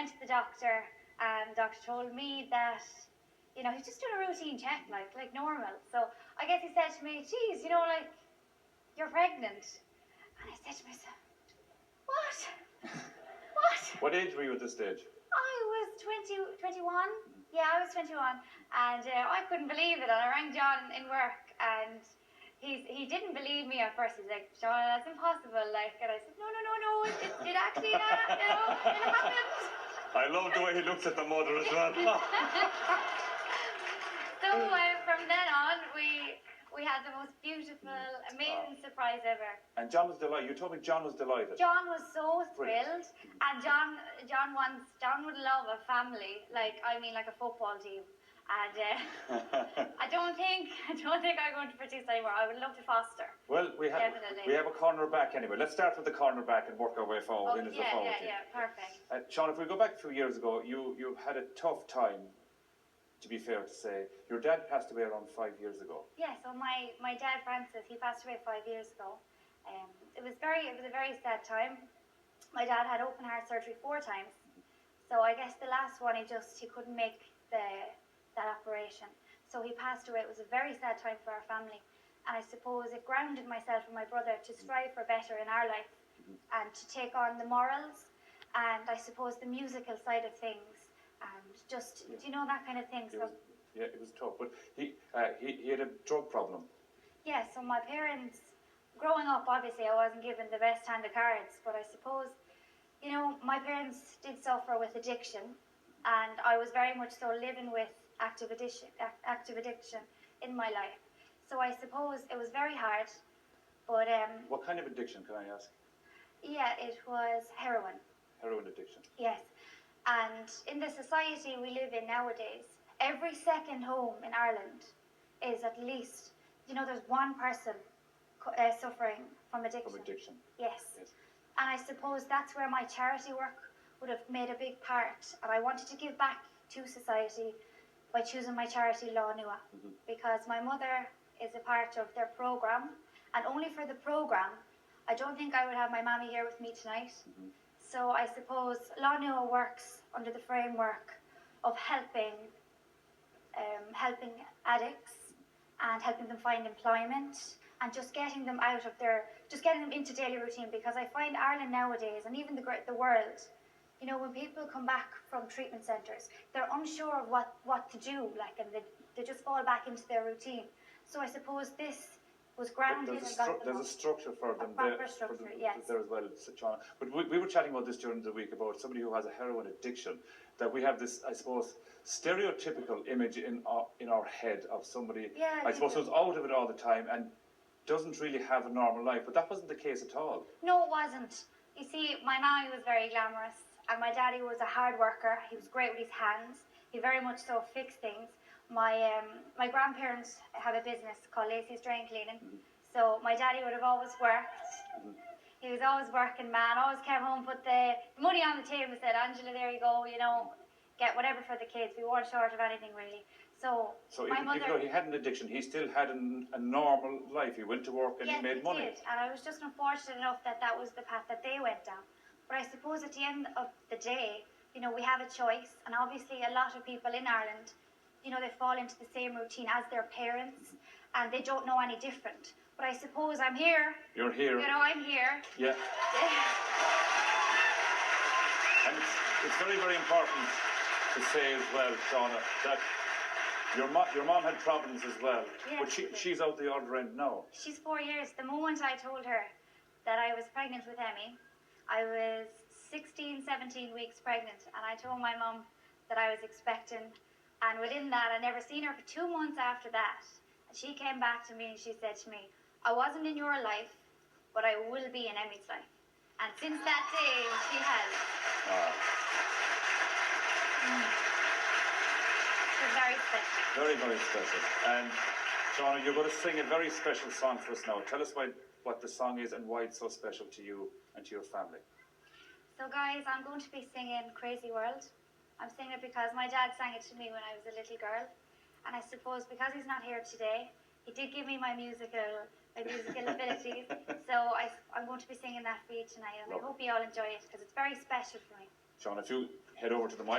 went to the doctor, and the doctor told me that, you know, he's just doing a routine check, like normal. So I guess he said to me, geez, you know, like, you're pregnant. And I said to myself, what? What? What age were you at this stage? I was 21. Yeah, I was 21. And I couldn't believe it. And I rang John in work, and he didn't believe me at first. He's like, Shauna, that's impossible. Like, and I said, no, it actually, it happened. I love the way he looks at the mother as well. So from then on, we had the most beautiful, amazing surprise ever. And John was delighted. You told me John was delighted. John was so thrilled, and John would love a family, like a football team. And I don't think I'm going to produce anymore. I would love to foster. Well, we have a corner back anyway. Let's start with the corner back and work our way forward. Yeah, perfect. Sean, if we go back a few years ago, you had a tough time, to be fair to say. Your dad passed away around 5 years ago. Yeah, so my dad, Francis, he passed away 5 years ago. It was a very sad time. My dad had open heart surgery 4 times. So I guess the last one, he couldn't make that operation. So he passed away. It was a very sad time for our family. And I suppose it grounded myself and my brother to strive for better in our life and to take on the morals and I suppose the musical side of things and just, do you know, that kind of thing. It was tough. But he had a drug problem. Yeah, so my parents, growing up, obviously I wasn't given the best hand of cards, but I suppose, you know, my parents did suffer with addiction, and I was very much so living with active addiction in my life. So I suppose it was very hard, but... What kind of addiction, can I ask? Yeah, it was heroin. Heroin addiction? Yes. And in the society we live in nowadays, every second home in Ireland is at least, you know, there's one person suffering from addiction. From addiction? Yes. And I suppose that's where my charity work would have made a big part. And I wanted to give back to society by choosing my charity, Lá Nua, because my mother is a part of their programme, and only for the programme, I don't think I would have my mammy here with me tonight. So I suppose Lá Nua works under the framework of helping addicts and helping them find employment and just getting them out of getting them into daily routine, because I find Ireland nowadays, and even the world, you know, when people come back from treatment centres, they're unsure of what to do, like, and they just fall back into their routine. So I suppose this was grounded and got them There's a structure for them yes. there as well, Shauna. But we were chatting about this during the week about somebody who has a heroin addiction, that we have this, I suppose, stereotypical image in our head of somebody, I suppose, who's out of it all the time and doesn't really have a normal life. But that wasn't the case at all. No, it wasn't. You see, my mommy was very glamorous, and my daddy was a hard worker. He was great with his hands. He very much so fixed things. My grandparents have a business called Lacey's Drain Cleaning. So my daddy would have always worked. He was always working, man. Always came home, put the money on the table, said, Angela, there you go, you know, get whatever for the kids. We weren't short of anything, really. So even though he had an addiction, he still had a normal life. He went to work and he made money. Did. And I was just unfortunate enough that was the path that they went down. But I suppose at the end of the day, you know, we have a choice. And obviously a lot of people in Ireland, you know, they fall into the same routine as their parents, and they don't know any different. But I suppose I'm here. You're here. You know, I'm here. Yeah. And it's very, very important to say as well, Shauna, that your mom had problems as well. Yes, but she's out the other end now. She's 4 years. The moment I told her that I was pregnant with Emmy, I was 16, 17 weeks pregnant, and I told my mum that I was expecting. And within that, I never seen her for 2 months after that. And she came back to me and she said to me, I wasn't in your life, but I will be in Emmy's life. And since that day, she has. It's very special. Very, very special. And Shauna, you're going to sing a very special song for us now. Tell us what the song is and why it's so special to you and to your family. So guys, I'm going to be singing Crazy World. I'm singing it because my dad sang it to me when I was a little girl. And I suppose because he's not here today, he did give me my musical abilities. So I'm going to be singing that for you tonight. And I hope you all enjoy it because it's very special for me. Shauna, if you head over to the mic.